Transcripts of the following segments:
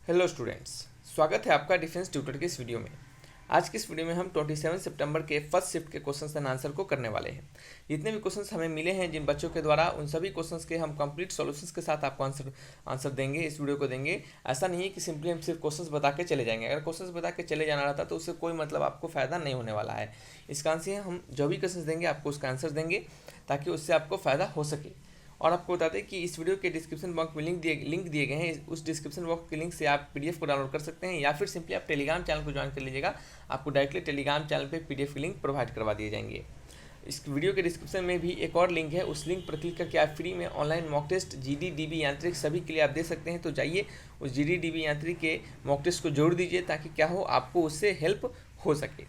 Hello students, स्वागत है आपका डिफेंस ट्यूटर के इस वीडियो में। आज की इस वीडियो में हम 27 सितंबर के फर्स्ट शिफ्ट के क्वेश्चंस एंड आंसर को करने वाले हैं। जितने भी क्वेश्चंस हमें मिले हैं जिन बच्चों के द्वारा, उन सभी क्वेश्चंस के हम कंप्लीट सॉल्यूशंस के साथ आपको आंसर देंगे, इस वीडियो को देंगे। ऐसा नहीं है कि सिंपली हम सिर्फ क्वेश्चंस बता के चले जाएंगे। अगर क्वेश्चंस बता के चले जाना रहता तो उससे कोई मतलब आपको फ़ायदा नहीं होने वाला है। इसका आंसर हम जो भी क्वेश्चंस देंगे आपको उसका आंसर देंगे ताकि उससे आपको फ़ायदा हो सके। और आपको बता दें कि इस वीडियो के डिस्क्रिप्शन बॉक्स में लिंक दिए गए हैं। उस डिस्क्रिप्शन बॉक्स के लिंक से आप पीडीएफ को डाउनलोड कर सकते हैं या फिर सिंपली आप टेलीग्राम चैनल को ज्वाइन कर लीजिएगा। आपको डायरेक्टली टेलीग्राम चैनल पे पीडीएफ की लिंक प्रोवाइड करवा दिए जाएंगे। इस वीडियो के डिस्क्रिप्शन में भी एक और लिंक है, उस लिंक पर क्लिक करके आप फ्री में online mock test GD DB यांत्रिक सभी के लिए आप दे सकते हैं। तो जाइए उस जीडी डीबी यांत्रिक के मॉक टेस्ट को जोड़ दीजिए ताकि क्या हो, आपको उससे हेल्प हो सके।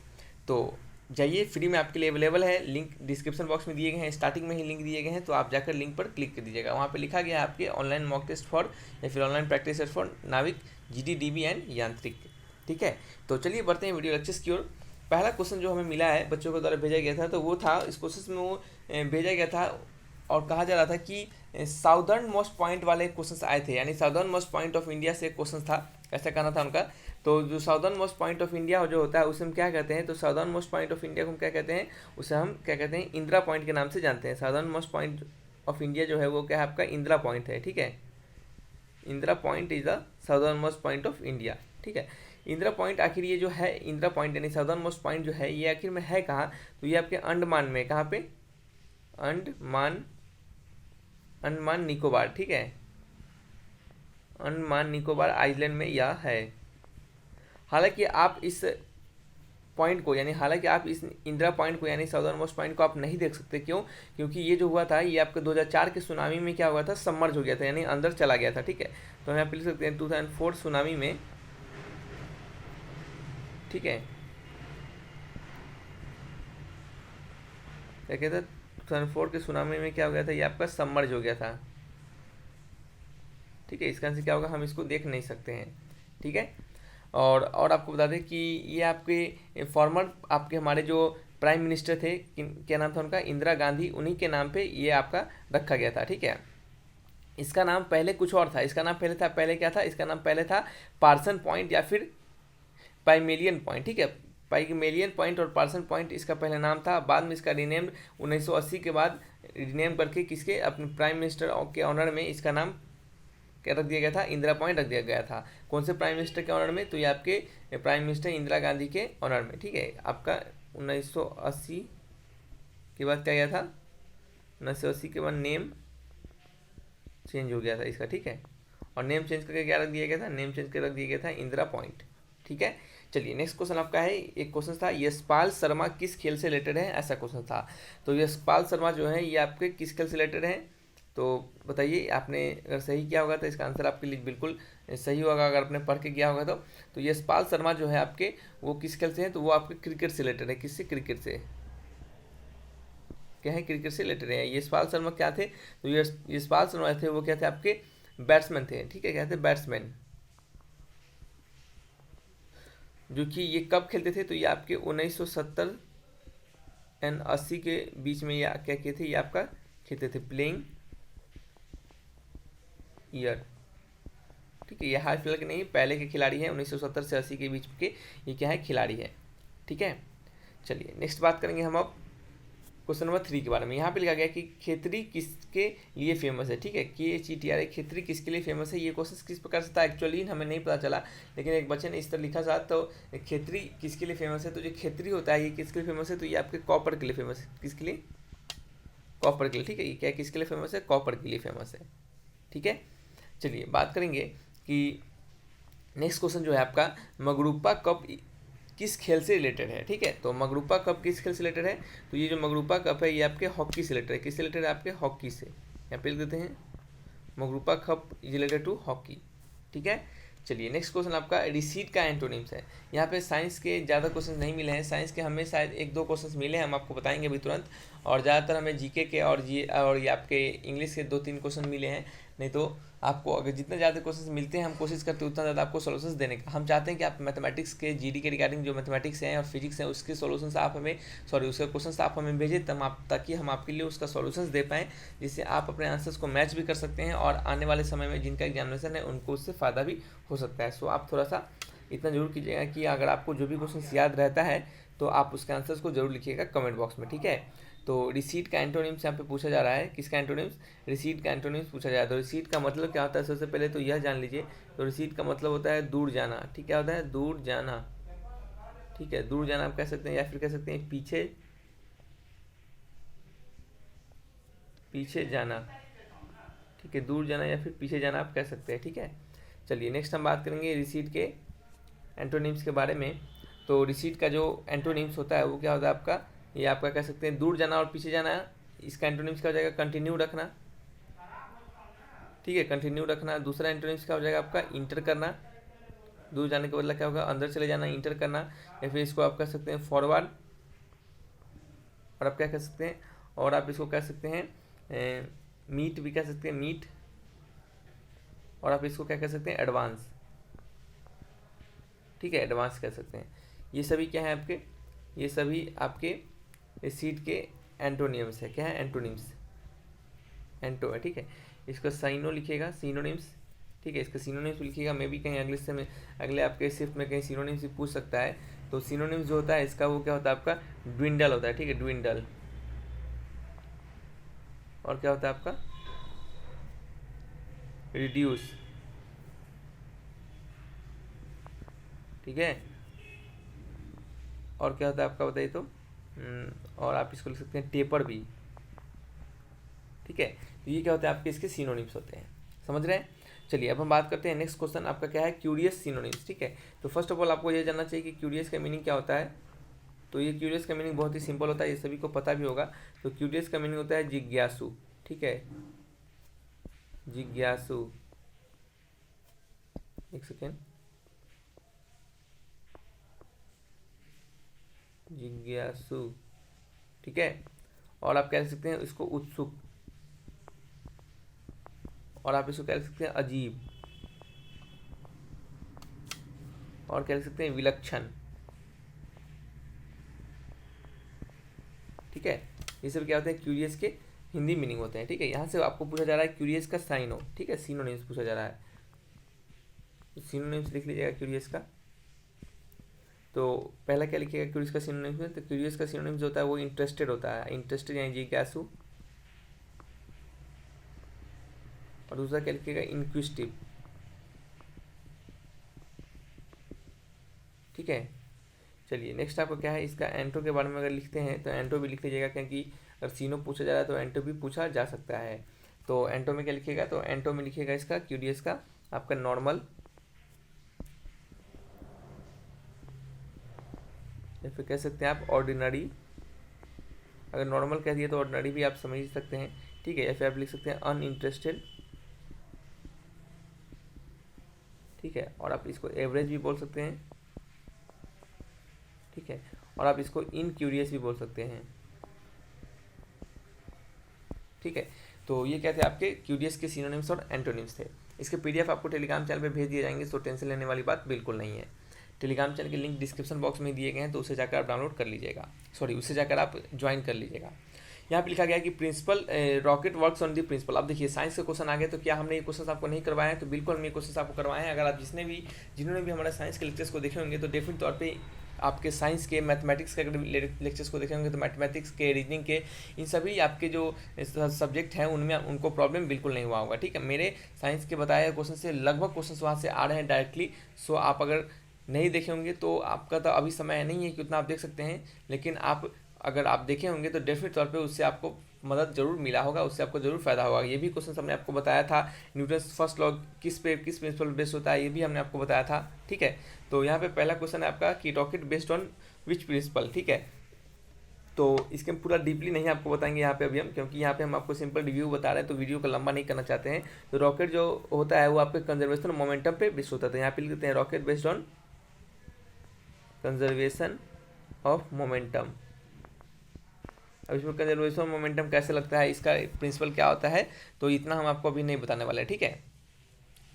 तो जाइए, फ्री में आपके लिए अवेलेबल है। लिंक डिस्क्रिप्शन बॉक्स में दिए गए हैं, स्टार्टिंग में ही लिंक दिए गए हैं, तो आप जाकर लिंक पर क्लिक कर दीजिएगा। वहाँ पे लिखा गया है आपके ऑनलाइन मॉक टेस्ट फॉर या फिर ऑनलाइन प्रैक्टिस फॉर नाविक जीडी डीबी एंड यांत्रिक। ठीक है, तो चलिए बढ़ते हैं वीडियो लेक्चर्स की ओर। पहला क्वेश्चन जो हमें मिला है बच्चों के द्वारा भेजा गया था, तो वो था, इस क्वेश्चन में वो भेजा गया था और कहा जा रहा था कि साउदर्न मोस्ट पॉइंट वाले क्वेश्चन आए थे, यानी southern most point of India से क्वेश्चन था, ऐसा कहना था उनका। तो जो southern most point of India जो होता है उसे हम क्या कहते हैं, तो southern most point of India को हम क्या कहते हैं, उसे हम क्या कहते हैं, इंदिरा पॉइंट के नाम से जानते हैं। Southern most point of India जो है वो क्या है, आपका इंदिरा पॉइंट है। ठीक है, Indira point is the southern most point of India. ठीक है, इंदिरा पॉइंट आखिर ये जो है इंदिरा पॉइंट यानी साउदर्न मोस्ट पॉइंट जो है ये आखिर में है कहाँ, तो ये आपके अंडमान में, कहाँ पे, अंडमान निकोबार। ठीक है, अंडमान निकोबार आइलैंड में यह है। हालांकि आप इस पॉइंट को इस इंदिरा पॉइंट को यानी साउदर्न मोस्ट पॉइंट को आप नहीं देख सकते। क्यों? क्योंकि ये जो हुआ था ये आपके 2004 के सुनामी में क्या हुआ था, सबमर्ज हो गया था, यानी अंदर चला गया था। ठीक है, तो हम यहाँ पे लिख सकते हैं 2004 सुनामी में। ठीक है, क्या कहते हैं, 2004 के सुनामी में क्या हो गया था, ये आपका सबमर्ज हो गया था। ठीक है, इसका आंसर क्या होगा, हम इसको देख नहीं सकते हैं। ठीक है, और आपको बता दें कि ये आपके फॉर्मर आपके हमारे जो प्राइम मिनिस्टर थे, क्या नाम था उनका, इंदिरा गांधी, उन्हीं के नाम पे ये आपका रखा गया था। ठीक है, इसका नाम पहले कुछ और था। इसका नाम पहले क्या था, इसका नाम पहले था पार्सन पॉइंट या फिर पाइमेलियन पॉइंट। ठीक है, पाइमेलियन पॉइंट और पार्सन पॉइंट इसका पहले नाम था। बाद में इसका रिनेम 1980 के बाद रिनेम करके किसके, अपने प्राइम मिनिस्टर के ऑनर में इसका नाम क्या रख दिया गया था, इंदिरा पॉइंट रख दिया गया था। कौन से प्राइम मिनिस्टर के ऑनर में, तो ये आपके प्राइम मिनिस्टर इंदिरा गांधी के ऑनर में। ठीक है, आपका 1980 के बाद क्या गया था, 1980 के बाद नेम चेंज हो गया था इसका। ठीक है, और नेम चेंज करके क्या रख दिया गया था, नेम चेंज करके रख दिया गया था इंदिरा पॉइंट। ठीक है, चलिए नेक्स्ट क्वेश्चन आपका है, एक क्वेश्चन था, यशपाल शर्मा किस खेल से रिलेटेड है, ऐसा क्वेश्चन था। तो यशपाल शर्मा जो है ये आपके किस खेल से रिलेटेड है, तो बताइए। आपने अगर सही किया होगा तो इसका आंसर आपके लिए बिल्कुल सही होगा, अगर आपने पढ़ के किया होगा तो यशपाल शर्मा जो है आपके वो किस खेल से हैं, तो वो आपके क्रिकेट से रिलेटेड है। किससे, क्रिकेट से, क्या है, क्रिकेट से रिलेटेड है। यशपाल शर्मा क्या थे, तो यशपाल शर्मा थे वो क्या थे, आपके बैट्समैन थे। ठीक है, क्या थे, बैट्समैन, जो कि ये कब खेलते थे, तो ये आपके 1970 एंड 80 के बीच में ये क्या किए थे, ये आपका खेलते थे, प्लेइंग ईयर। ठीक है, ये हाल फिलहाल के नहीं, पहले के खिलाड़ी हैं, 1970 से 80 के बीच के ये क्या है, खिलाड़ी है। ठीक है, चलिए नेक्स्ट बात करेंगे हम अब क्वेश्चन नंबर 3 के बारे में। यहाँ पे लिखा गया कि खेतरी किसके लिए फेमस है। ठीक है, KHETRI, खेतरी किसके लिए फेमस है। ये क्वेश्चन किस प्रकार से था एक्चुअली हमें नहीं पता चला, लेकिन एक बच्चे ने इस तरह लिखा था, तो खेतरी किसके लिए फेमस है, तो जो खेतरी होता है ये किसके लिए फेमस है, तो ये आपके कॉपर के लिए फेमस है। किसके लिए, कॉपर के लिए। ठीक है, ये क्या किसके लिए फेमस है, कॉपर के लिए फेमस है। ठीक है, चलिए बात करेंगे कि नेक्स्ट क्वेश्चन जो है आपका, मगरूपा कप किस खेल से रिलेटेड है। ठीक है, तो मगरूपा कप किस खेल से रिलेटेड है, तो ये जो मगरूपा कप है ये आपके हॉकी से रिलेटेड है। किससे रिलेटेड है, आपके हॉकी से। यहाँ पे लिख देते हैं मगरूपा cup is related to hockey. ठीक है, चलिए नेक्स्ट क्वेश्चन आपका रिसीट का एंटोनिम्स है। यहाँ पे साइंस के ज़्यादा क्वेश्चन नहीं मिले हैं, साइंस के हमें शायद 1-2 क्वेश्चन मिले हैं, हम आपको बताएंगे अभी तुरंत। और ज़्यादातर हमें जीके के और ये आपके इंग्लिश के 2-3 क्वेश्चन मिले हैं। नहीं तो आपको अगर जितने ज़्यादा क्वेश्चंस मिलते हैं हम कोशिश करते हैं उतना ज़्यादा आपको सॉल्यूशंस देने का। हम चाहते हैं कि आप मैथमेटिक्स के जीडी के रिगार्डिंग जो मैथमेटिक्स हैं और फिजिक्स हैं उसके सॉल्यूशंस आप हमें उसके क्वेश्चंस आप हमें भेजें ताकि हम आपके लिए उसका सॉल्यूशंस दे पाएँ, जिससे आप अपने आंसर्स को मैच भी कर सकते हैं और आने वाले समय में जिनका एग्जामिनेशन है उनको उससे फ़ायदा भी हो सकता है। सो आप थोड़ा सा इतना जरूर कीजिएगा कि अगर आपको जो भी क्वेश्चन याद रहता है तो आप उसके आंसर्स को जरूर लिखिएगा कमेंट बॉक्स में, ठीक है। तो रिसीट का एंटोनिम्स यहाँ पे पूछा जा रहा है, किसका एंटोनिम्स? रिसीट का एंटोनिम्स पूछा जा रहा है। तो रिसीट का मतलब क्या होता है सबसे पहले तो यह जान लीजिए। तो रिसीट का मतलब होता है दूर जाना, ठीक, क्या होता है? दूर जाना, ठीक है। दूर जाना आप कह सकते हैं या फिर कह सकते हैं पीछे पीछे जाना, ठीक है। दूर जाना या फिर पीछे जाना आप कह सकते हैं, ठीक है। चलिए नेक्स्ट हम बात करेंगे रिसीट के एंटोनिम्स के बारे में। तो रिसीट का जो एंटोनिम्स होता है वो क्या होता है आपका? ये आपका कह सकते हैं दूर जाना और पीछे जाना। इसका एंटोनिम्स क्या हो जाएगा? कंटिन्यू रखना, ठीक है, कंटिन्यू रखना। दूसरा एंटोनिम्स क्या हो जाएगा आपका? इंटर करना। दूर जाने के बदला क्या होगा? अंदर चले जाना, इंटर करना। या फिर इसको आप कह सकते हैं फॉरवर्ड, और आप क्या कह सकते हैं, और आप इसको कह सकते हैं मीट भी कह सकते हैं, मीट। और आप इसको क्या कह सकते हैं? एडवांस, ठीक है, एडवांस कह सकते हैं। ये सभी क्या है आपके? ये सभी आपके रिसीट के एंटोनिम्स है। क्या है? एंटोनिम्स, एंटो है, ठीक है। इसका साइनो लिखिएगा, सिनोनिम्स, ठीक है। इसका सिनोनिम्स लिखिएगा। मे भी कहीं अगले आपके शिफ्ट में कहीं सिनोनिम्स भी पूछ सकता है। तो सिनोनिम्स जो होता है इसका वो क्या होता है आपका? ड्विंडल होता है, ठीक है, ड्विंडल। और क्या होता है आपका? रिड्यूस, ठीक है। और क्या होता है आपका बताइए तो? और आप इसको लिख सकते हैं टेपर भी, ठीक है। तो ये क्या होता है आपके? इसके सिनोनिम्स होते हैं, समझ रहे हैं। चलिए अब हम बात करते हैं नेक्स्ट क्वेश्चन आपका क्या है? क्यूरियस सिनोनिम्स, ठीक है। तो फर्स्ट ऑफ ऑल आपको ये जानना चाहिए कि क्यूरियस का मीनिंग क्या होता है। तो ये क्यूरियस का मीनिंग बहुत ही सिंपल होता है, ये सभी को पता भी होगा। तो क्यूरियस का मीनिंग होता है जिज्ञासु, ठीक है, जिज्ञासु। एक सेकेंड, जिज्ञासु, ठीक है। और आप कह सकते हैं इसको उत्सुक, और आप इसको कह सकते हैं अजीब, और कह सकते हैं विलक्षण, ठीक है। ये सब क्या होते हैं? क्यूरियस के हिंदी मीनिंग होते हैं, ठीक है। यहाँ से आपको पूछा जा रहा है क्यूरियस का साइनो, ठीक है, सिनोनिम्स पूछा जा रहा है। तो सिनोनिम्स लिख लीजिएगा क्यूरियस का। तो पहला क्या लिखिएगा क्यूरियस का सिनोनिम्स में? तो क्यूरियस का सिनोनिम्स होता है वो इंटरेस्टेड होता है, इंटरेस्टेड यानी जिज्ञासु। और दूसरा क्या लिखिएगा? इंक्विजिटिव, ठीक है। चलिए नेक्स्ट आपको क्या है? इसका एंटो के बारे में अगर लिखते हैं तो एंटो भी लिख लीजिएगा, क्योंकि अगर सीनो पूछा जा रहा है तो एंटो भी पूछा जा सकता है। तो एंटो में क्या लिखिएगा? तो एंटो में लिखिएगा इसका क्यूरियस का आपका नॉर्मल, या फिर कह सकते हैं आप ऑर्डिनरी। अगर नॉर्मल कह दिए तो ऑर्डिनरी भी आप समझ सकते हैं, ठीक है। या फिर आप लिख सकते हैं अनइंटरेस्टेड, ठीक है। और आप इसको एवरेज भी बोल सकते हैं, ठीक है। और आप इसको इनक्यूरियस भी बोल सकते हैं, ठीक है। तो ये क्या थे आपके क्यूरियस के सिनोनिम्स और एंटोनिम्स थे। इसके पीडीएफ आपको टेलीग्राम चैनल पे भेज दिए जाएंगे, तो टेंशन लेने वाली बात बिल्कुल नहीं है। टेलीग्राम चैनल के लिंक डिस्क्रिप्शन बॉक्स में दिए गए हैं, तो उसे जाकर आप डाउनलोड कर लीजिएगा, उससे जाकर आप ज्वाइन कर लीजिएगा। यहाँ पे लिखा गया है कि principle rocket works on the principle. अब देखिए साइंस के क्वेश्चन आ गए, तो क्या हमने ये क्वेश्चन आपको नहीं करवाए हैं? तो बिल्कुल हमने ये क्वेश्चन आपको करवाए हैं। अगर आप जिन्होंने भी हमारे साइंस के लेक्चर्स को देखे होंगे तो डेफिनेट तौर पे आपके साइंस के मैथमेटिक्स के अगर लेक्चर्स को देखे होंगे तो मैथमेटिक्स के, रीजनिंग के, इन सभी आपके जो सब्जेक्ट हैं उनमें उनको प्रॉब्लम बिल्कुल नहीं हुआ होगा, ठीक है। मेरे साइंस के बताए क्वेश्चन से लगभग क्वेश्चन वहाँ से आ रहे हैं डायरेक्टली। सो आप अगर नहीं देखे होंगे तो आपका तो अभी समय नहीं है कि उतना आप देख सकते हैं, लेकिन अगर आप देखे होंगे तो डेफिनेट तौर पे उससे आपको मदद जरूर मिला होगा, उससे आपको जरूर फायदा होगा। ये भी क्वेश्चन हमने आपको बताया था, न्यूटन फर्स्ट लॉ किस प्रिंसिपल बेस्ड होता है, ये भी हमने आपको बताया था, ठीक है। तो यहाँ पे पहला क्वेश्चन है आपका कि rocket based on which principle, ठीक है। तो इसके पूरा डीपली नहीं आपको बताएंगे यहाँ पे अभी हम, क्योंकि यहाँ पे हम आपको सिंपल रिव्यू बता रहे हैं, तो वीडियो को लंबा नहीं करना चाहते हैं। तो रॉकेट जो होता है वो आपके कंजर्वेशन मोमेंटम पे बेस्ड होता है। तो यहाँ पे लिख देते हैं rocket based on conservation of momentum, अब इसमें कंजर्वेशन ऑफ मोमेंटम कैसे लगता है, इसका प्रिंसिपल क्या होता है, तो इतना हम आपको अभी नहीं बताने वाले हैं, ठीक है।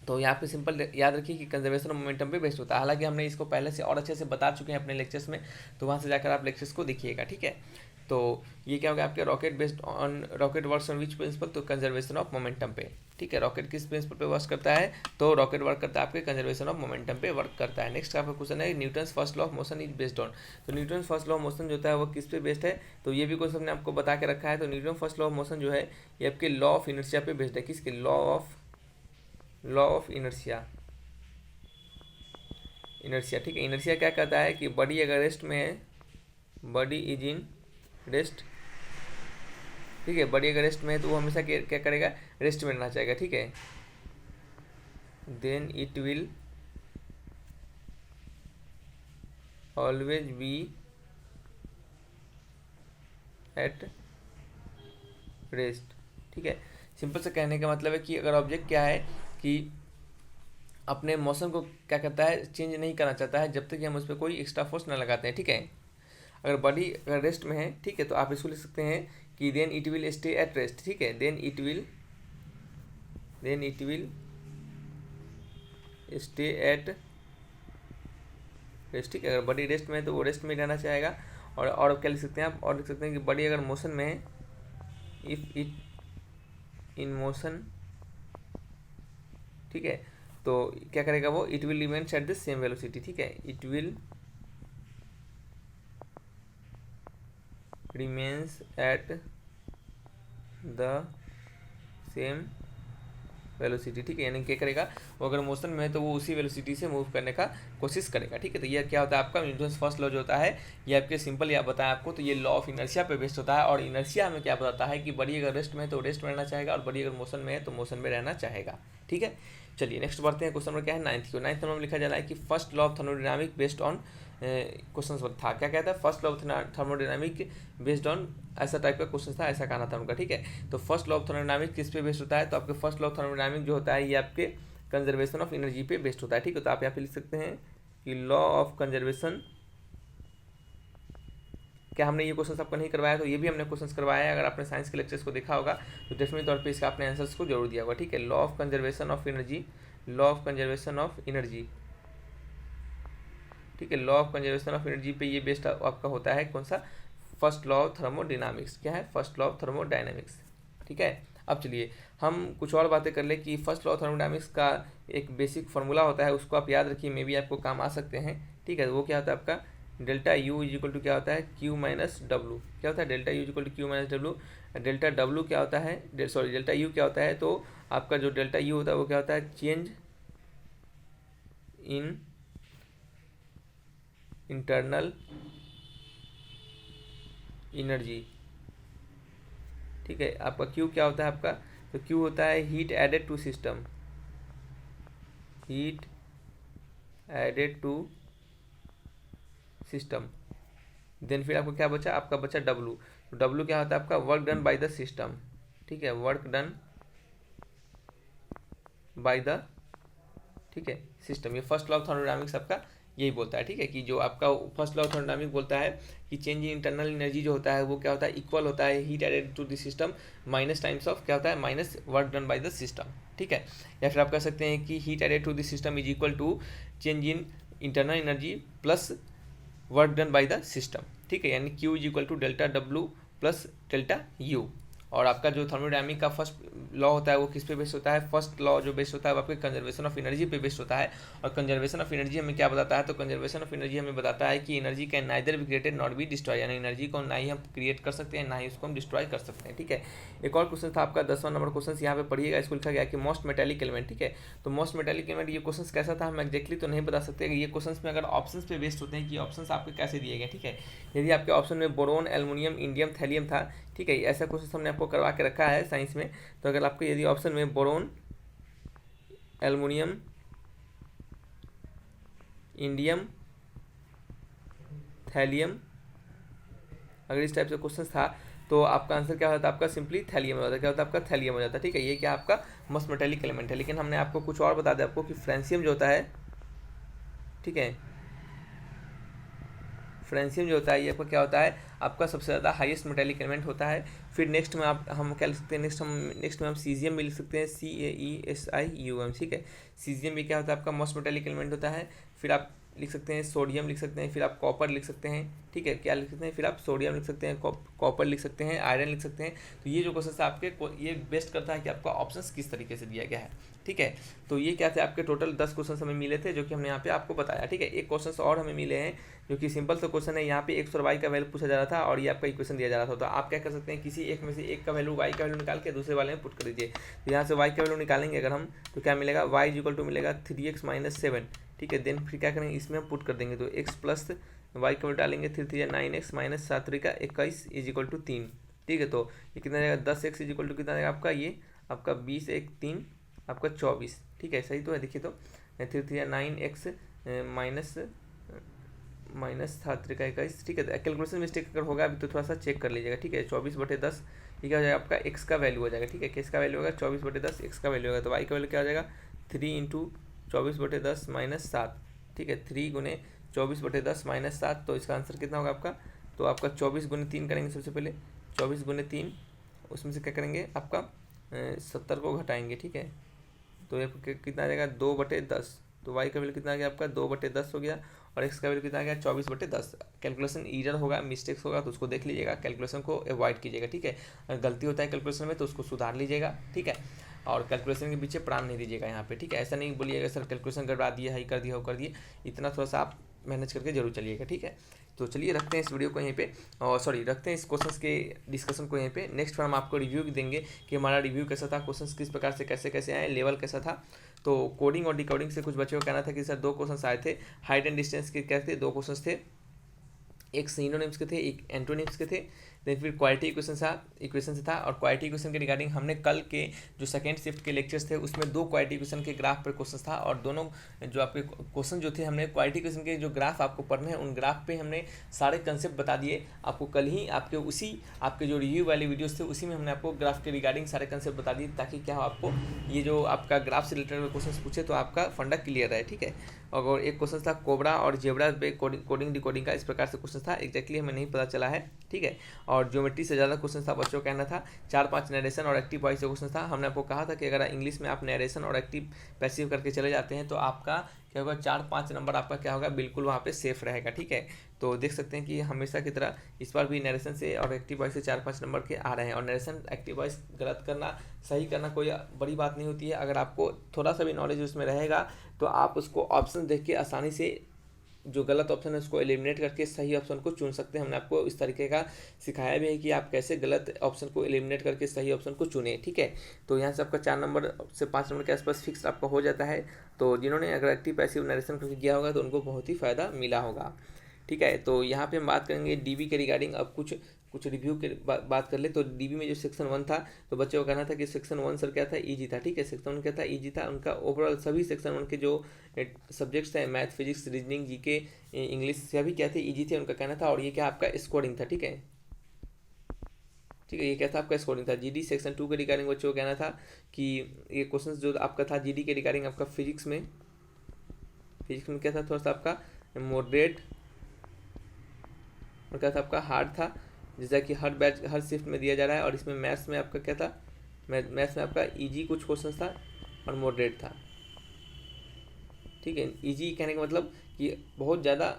तो यहाँ पे सिंपल याद रखिए कि कंजर्वेशन ऑफ मोमेंटम पे बेस्ड होता है। हालांकि हमने इसको पहले से और अच्छे से बता चुके हैं अपने लेक्चर्स में, तो वहाँ से जाकर आप लेक्चर्स को देखिएगा, ठीक है। तो ये क्या होगा आपके rocket based on rocket works on which principle, तो कंजर्वेशन ऑफ मोमेंटम पे, ठीक है। रॉकेट किस प्रिंसिपल पे वर्क करता है, तो रॉकेट वर्क करता है आपके कंजर्वेशन ऑफ मोमेंटम पे वर्क करता है। नेक्स्ट आपका क्वेश्चन है Newton's first law of motion is based on, तो Newton first law of motion जो होता है वो किस पे बेस्ड है, तो ये भी क्वेश्चन हमने आपको बता के रखा है। तो Newton first law of motion जो है ये आपके लॉ ऑफ इनर्शिया पे बेस्ड है, किसके, लॉ ऑफ इनर्शिया, ठीक है। इनर्शिया क्या कहता है कि बॉडी अगर रेस्ट में है, बॉडी इज इन रेस्ट, ठीक है, बॉडी अगर रेस्ट में है तो वो हमेशा क्या करेगा, रेस्ट में रहना चाहेगा, ठीक है। Then it will always be at rest, ठीक है। सिंपल से कहने का मतलब है कि अगर ऑब्जेक्ट क्या है कि अपने मोशन को क्या करता है, चेंज नहीं करना चाहता है जब तक कि हम उस पर कोई एक्स्ट्रा फोर्स ना लगाते हैं, ठीक है। अगर बॉडी अगर रेस्ट में है, ठीक है, तो आप इसको लिख सकते हैं कि then it will stay at rest, ठीक है। Then it will stay at rest, ठीक है। अगर बॉडी रेस्ट में है तो वो रेस्ट में रहना चाहेगा। और क्या लिख सकते हैं आप, और लिख सकते हैं कि बॉडी अगर मोशन में है, इफ इट इन मोशन, ठीक है, तो क्या करेगा वो, it will remains at the same velocity, ठीक है। It will remains at the same velocity, ठीक है। यानी क्या करेगा वो, अगर मोशन में है तो वो उसी वेलोसिटी से मूव करने का कोशिश करेगा, ठीक है। तो ये क्या होता है आपका न्यूटन्स फर्स्ट लॉ जो होता है, ये आपके सिंपल या बताया आपको, तो ये लॉ ऑफ इनर्शिया पे बेस्ड होता है। और इनर्शिया हमें क्या बताता है कि बॉडी अगर रेस्ट में है तो रेस्ट में रहना चाहेगा, और बॉडी अगर मोशन में है तो मोशन में रहना चाहेगा, ठीक है। चलिए नेक्स्ट बढ़ते हैं, क्वेश्चन नंबर क्या है, 9th को। 9th नंबर में लिखा जा रहा है कि first law of thermodynamic based on, question था क्या कहता है, first law of thermodynamic based on, ऐसा टाइप का क्वेश्चन था, ऐसा कहना था उनका, ठीक है। तो फर्स्ट लॉ ऑफ थर्मोडायनामिक किस पे बेस्ड होता है, तो आपके फर्स्ट लॉ ऑफ थर्मोडायनामिक जो होता है ये आपके कंजर्वेशन ऑफ एनर्जी पे बेस्ड होता है, ठीक है। तो आप यहाँ पे लिख सकते हैं कि लॉ ऑफ कंजर्वेशन, क्या हमने ये क्वेश्चन आपको नहीं करवाया, तो ये भी हमने क्वेश्चन करवाया है। अगर आपने साइंस के लेक्चर्स को देखा होगा तो डेफिनेटली तौर पे इसका आपने आंसर्स को जरूर दिया होगा, ठीक है। Law of conservation of energy, law of conservation of energy, ठीक है। Law of conservation of energy पे ये बेस्ड आपका होता है कौन सा, फर्स्ट लॉ ऑफ थर्मोडायनामिक्स, क्या है, फर्स्ट लॉ ऑफ थर्मोडायनामिक्स, ठीक है। अब चलिए हम कुछ और बातें कर ले कि फर्स्ट लॉ ऑफ थर्मोडायनामिक्स का एक बेसिक फार्मूला होता है, उसको आप याद रखिए, मे भी आपको काम आ सकते हैं, ठीक है। वो क्या होता है आपका, delta U is equal to क्या होता है, क्यू माइनस डब्लू, क्या होता है, delta U is equal to Q minus W. Delta W क्या होता है, सॉरी डेल्टा यू क्या होता है, तो आपका जो डेल्टा यू होता है वो क्या होता है, चेंज इन इंटरनल एनर्जी, ठीक है। आपका क्यू क्या होता है आपका, तो क्यू होता है heat added to system, heat added to system. Then फिर आपको क्या बचा, आपका बचा डब्लू, तो डब्लू क्या होता है आपका, work done by the system, ठीक है, वर्क डन बाय द, ठीक है, सिस्टम। ये फर्स्ट लॉ ऑफ थर्मोडायनामिक्स आपका यही बोलता है, ठीक है, कि जो आपका फर्स्ट लॉ ऑफ थर्मोडायनामिक्स बोलता है कि चेंज इन इंटरनल एनर्जी जो होता है वो क्या होता है, इक्वल होता है heat added to the system minus times of क्या होता है, minus work done by the system, ठीक है। या फिर आप कह सकते हैं कि heat added to the system is equal to change in internal energy plus work done by the system, ठीक है। यानी Q is equal to delta W plus delta U. और आपका जो थर्मोडायनामिक का फर्स्ट लॉ होता है वो किस पे बेस्ड होता है, फर्स्ट लॉ जो बेस्ड होता है वो आपके कंजर्वेशन ऑफ एनर्जी पे बेस्ड होता है। और कंजर्वेशन ऑफ एनर्जी हमें क्या बताता है, तो कंजर्वेशन ऑफ एनर्जी हमें बताता है कि energy can neither be created not be destroy, यानी एनर्जी को ना ही हम क्रिएट कर सकते हैं ना ही उसको हम डिस्ट्रॉय कर सकते हैं, ठीक है। एक और क्वेश्चन था आपका 10वां नंबर क्वेश्चन, यहाँ पे पढ़िएगा, इसको लिखा गया कि मोस्ट मेटेलिक एलिमेंट, ठीक है। तो मोस्ट मेटेलिक एलिमेंट ये क्वेश्चन कैसा था हम एग्जैक्टली तो नहीं बता सकते, ये क्वेश्चन में अगर ऑप्शन पे बेस्ड होते हैं कि ऑप्शन आपके कैसे दिए गए, ठीक है। यदि आपके ऑप्शन में बोरोन, एल्युमिनियम, इंडियम, थैलियम था, ठीक है, ऐसा क्वेश्चन हमने आपको करवा के रखा है साइंस में। तो अगर आपके यदि ऑप्शन में बोरोन, एल्युमिनियम, इंडियम, थैलियम, अगर इस टाइप से क्वेश्चन था तो आपका आंसर क्या होता है, आपका सिंपली थैलियम हो जाता है, क्या होता है आपका थैलियम हो जाता है, ठीक है। ये क्या आपका मोस्ट मेटेलिक एलिमेंट है। लेकिन हमने आपको कुछ और बता दिया आपको कि फ्रेंसियम जो होता है, ठीक है, फ्रेंसियम जो होता है ये आपका क्या होता है, आपका सबसे ज़्यादा हाईएस्ट मेटालिक एलिमेंट होता है। फिर नेक्स्ट में हम क्या लिख सकते हैं, नेक्स्ट में हम सीजियम भी लिख सकते हैं, CaESium, ठीक है। सीजियम भी क्या होता है, आपका मोस्ट मेटालिक एलिमेंट होता है। फिर आप लिख सकते हैं सोडियम लिख सकते हैं, फिर आप कॉपर लिख सकते हैं, ठीक है। क्या लिख सकते हैं, फिर आप सोडियम लिख सकते हैं, कॉपर लिख सकते हैं, आयरन लिख सकते हैं। तो ये जो क्वेश्चन है आपके ये बेस्ट करता है कि आपका ऑप्शंस किस तरीके से दिया गया है, ठीक है। तो ये क्या थे आपके टोटल 10 क्वेश्चन हमें मिले थे, जो कि हमने यहाँ पे आपको बताया, ठीक है। एक क्वेश्चन और हमें मिले हैं जो कि सिंपल सा क्वेश्चन है। यहाँ पे एक्स और वाई का वैल्यू पूछा जा रहा था और ये आपका इक्वेशन दिया जा रहा था। तो आप क्या कर सकते हैं, किसी एक में से एक का वैल्यू वाई का वैल्यू निकाल के दूसरे वाले में पुट कर दीजिए। तो यहाँ से वाई का वैल्यू निकालेंगे अगर हम, तो क्या मिलेगा, वाई इक्वल टू मिलेगा 3x - 7, ठीक है। देन फिर क्या करेंगे, इसमें हम पुट कर देंगे, तो x प्लस वाई का वैल्यू डालेंगे, 3 3 9x - 7 3 21 इज इक्वल टू 3, ठीक है। तो ये कितना रहेगा, 10x इज इक्वल टू कितना रहेगा आपका, ये आपका 20 1 3 आपका 24, ठीक है। सही तो है, देखिए तो 3 3 9x माइनस था 3 21, ठीक है। तो कैलकुलेशन मिस्टेक अगर होगा अभी तो थोड़ा सा चेक कर लीजिएगा, ठीक है। 24/10 ये क्या हो जाएगा आपका, x का वैल्यू हो जाएगा, ठीक है। किस का वैल्यू होगा, 24/10 x का वैल्यू होगा। तो y का वैल्यू क्या हो जाएगा, 3 × 24/10 - 7, ठीक है। 3 × 24/10 - 7, तो इसका आंसर कितना होगा आपका, तो आपका 24 × 3 करेंगे सबसे पहले, 24 × 3, उसमें से क्या करेंगे आपका 70 को घटाएंगे, ठीक है। तो ये कितना आ जाएगा, 2/10, तो y का वैल्यू कितना आ गया आपका, 2/10 हो गया, और x का वैल्यू कितना आ गया, 24/10। कैलकुलेशन ईरर होगा, मिस्टेक्स होगा तो उसको देख लीजिएगा, कैलकुलेशन को अवॉइड कीजिएगा, ठीक है। अगर गलती होता है कैलकुलेशन में तो उसको सुधार लीजिएगा, ठीक है। और कैलकुलेशन के पीछे प्राण नहीं दीजिएगा यहाँ पे, ठीक है। ऐसा नहीं बोलिएगा सर कैलकुलेशन गड़बड़ा दिया है, कर दिया वो कर दिए, इतना थोड़ा सा आप मैनेज करके जरूर चलिएगा, ठीक है। तो चलिए रखते हैं इस वीडियो को यहीं पे, और रखते हैं इस क्वेश्चंस के डिस्कशन को यहीं पे। नेक्स्ट बार हम आपको रिव्यू देंगे कि हमारा रिव्यू कैसा था, क्वेश्चंस किस प्रकार से कैसे कैसे आए, लेवल कैसा था। तो कोडिंग और डिकोडिंग से कुछ बच्चों का कहना था कि सर 2 क्वेश्चन आए थे, हाइट एंड डिस्टेंस के क्या थे, 2 क्वेश्चन थे, एक सिनोनिम्स के थे, एक एंटोनिम्स के थे। देन फिर क्वालिटी इक्वेशन से था, और क्वालिटी इक्वेशन के रिगार्डिंग हमने कल के जो सेकेंड शिफ्ट के लेक्चर्स थे उसमें 2 क्वालिटी इक्वेशन के ग्राफ पर क्वेश्चन था, और दोनों जो आपके क्वेश्चन जो थे हमने क्वालिटी इक्वेशन के जो ग्राफ आपको पढ़ने हैं उन ग्राफ पे हमने सारे कंसेप्ट बता दिए आपको। कल ही आपके जो रिव्यू वाली वीडियोस थे उसी में हमने आपको ग्राफ के रिगार्डिंग सारे कंसेप्ट बता दिए, ताकि क्या हो आपको ये जो आपका ग्राफ से रिलेटेड क्वेश्चन पूछे तो आपका फंडा क्लियर रहे, ठीक है। और एक क्वेश्चन था कोबरा और जेब्रा पे कोडिंग डिकोडिंग का, इस प्रकार से क्वेश्चन था, एग्जैक्टली हमें नहीं पता चला है, ठीक है। और ज्योमेट्री से ज़्यादा क्वेश्चन था, बच्चों का कहना था 4-5 नरेशन और एक्टिव वॉइस क्वेश्चन था। हमने आपको कहा था कि अगर इंग्लिश में आप नरेशन और एक्टिव पैसिव करके चले जाते हैं तो आपका क्या होगा, 4-5 नंबर आपका क्या होगा, बिल्कुल वहाँ पे सेफ रहेगा, ठीक है। तो देख सकते हैं कि हमेशा की तरह इस बार भी नरेशन से और एक्टिव वॉइस से 4-5 नंबर के आ रहे हैं। और नरेशन एक्टिव वॉइस गलत करना सही करना कोई बड़ी बात नहीं होती है, अगर आपको थोड़ा सा भी नॉलेज उसमें रहेगा तो आप उसको ऑप्शन देख के आसानी से जो गलत ऑप्शन है उसको एलिमिनेट करके सही ऑप्शन को चुन सकते हैं। हमने आपको इस तरीके का सिखाया भी है कि आप कैसे गलत ऑप्शन को एलिमिनेट करके सही ऑप्शन को चुने, ठीक है। तो यहाँ से आपका 4 नंबर से 5 नंबर के आसपास फिक्स आपका हो जाता है। तो जिन्होंने अगर एक्टिव पैसिव नरेशन करके किया होगा तो उनको बहुत ही फ़ायदा मिला होगा, ठीक है। तो यहाँ पे हम बात करेंगे डीबी के रिगार्डिंग। अब कुछ रिव्यू के बात कर ले। तो डीबी में जो सेक्शन 1 था तो बच्चों को कहना था कि सेक्शन 1 सर क्या था, ईजी था, ठीक है। सेक्शन 1 क्या था, ईजी था। उनका ओवरऑल सभी सेक्शन 1 के जो सब्जेक्ट्स हैं, math, physics, reasoning, GK, English, सभी क्या थे, ईजी थे उनका कहना था। और ये क्या आपका स्कोरिंग था, ठीक है, ठीक है। ये क्या था आपका स्कोरिंग था। जीडी सेक्शन 2 के रिगार्डिंग बच्चों को कहना था कि ये क्वेश्चन जो आपका था जीडी के रिगार्डिंग आपका फिजिक्स में क्या था, थोड़ा सा आपका मॉडरेट और क्या था आपका हार्ड था, जैसा कि हर शिफ्ट में दिया जा रहा है। और इसमें मैथ्स में आपका क्या था, मैथ्स में आपका इजी कुछ क्वेश्चन था और मॉडरेट था, ठीक है। इजी कहने का मतलब कि बहुत ज़्यादा,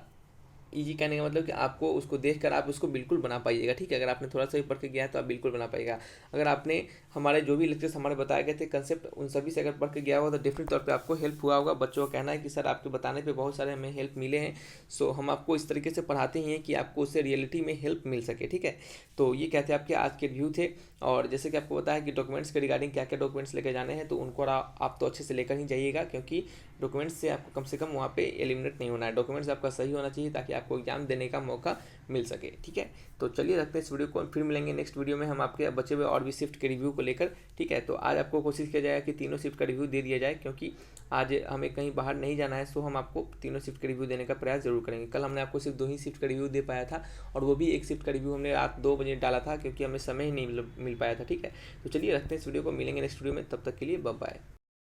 इजी कहने का मतलब कि आपको उसको देखकर आप उसको बिल्कुल बना पाइएगा, ठीक है। अगर आपने थोड़ा सा भी पढ़ के गया है तो आप बिल्कुल बना पाइएगा। अगर आपने हमारे जो भी लेक्चर्स हमारे बताए गए थे कंसेप्ट, उन सभी से अगर पढ़ के गया होगा तो डेफिनेट तौर पे आपको हेल्प हुआ होगा। बच्चों का कहना है कि सर आपके बताने पे बहुत सारे हमें हेल्प मिले हैं। सो हम आपको इस तरीके से पढ़ाते ही हैं कि आपको उससे रियलिटी में हेल्प मिल सके, ठीक है। तो ये कहते हैं आपके आज के रिव्यू थे। और जैसे कि आपको बताया कि डॉक्यूमेंट्स के रिगार्डिंग क्या क्या डॉक्यूमेंट्स लेकर जाने हैं, तो उनको आप तो अच्छे से लेकर ही जाइएगा, क्योंकि डॉक्यूमेंट्स से आपको कम से कम वहाँ पे एलिमिनेट नहीं होना है। डॉक्यूमेंट्स आपका सही होना चाहिए ताकि आपको एग्जाम देने का मौका मिल सके, ठीक है। तो चलिए रखते हैं इस वीडियो को, फिर मिलेंगे नेक्स्ट वीडियो में हम आपके बचे हुए और भी शिफ्ट के रिव्यू को लेकर, ठीक है। तो आज आपको कोशिश किया जाएगा कि तीनों शिफ्ट का रिव्यू दे दिया जाए, क्योंकि आज हमें कहीं बाहर नहीं जाना है। सो हम आपको तीनों शिफ्ट का रिव्यू देने का प्रयास जरूर करेंगे। कल हमने आपको सिर्फ 2 ही शिफ्ट का रिव्यू दे पाया था, और वो भी एक शिफ्ट का रिव्यू हमने रात 2 बजे डाला था, क्योंकि हमें समय ही नहीं मिल पाया था, ठीक है। तो चलिए रखते हैं इस वीडियो को, मिलेंगे नेक्स्ट वीडियो में, तब तक के लिए बाय बाय।